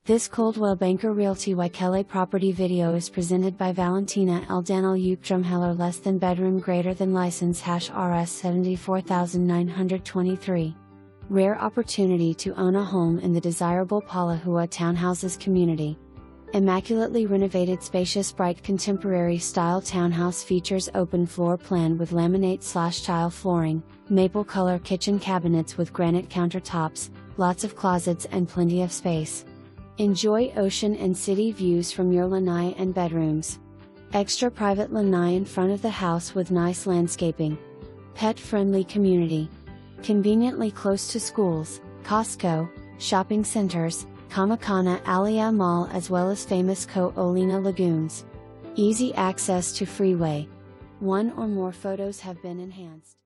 This Coldwell Banker Realty Waikele property video is presented by Valentina L. Danilyuk-Drumhelle. Less than bedroom greater than license #RS 74923. Rare opportunity to own a home in the desirable Palehua Townhouses community. Immaculately renovated, spacious, bright contemporary style townhouse features open floor plan with laminate/tile flooring, maple color kitchen cabinets with granite countertops, lots of closets and plenty of space. Enjoy ocean and city views from your lanai and bedrooms. Extra private lanai in front of the house with nice landscaping. Pet-friendly community. Conveniently close to schools, Costco, shopping centers, Kamakana Alii Mall, as well as famous Ko Olina lagoons. Easy access to freeway. One or more photos have been enhanced.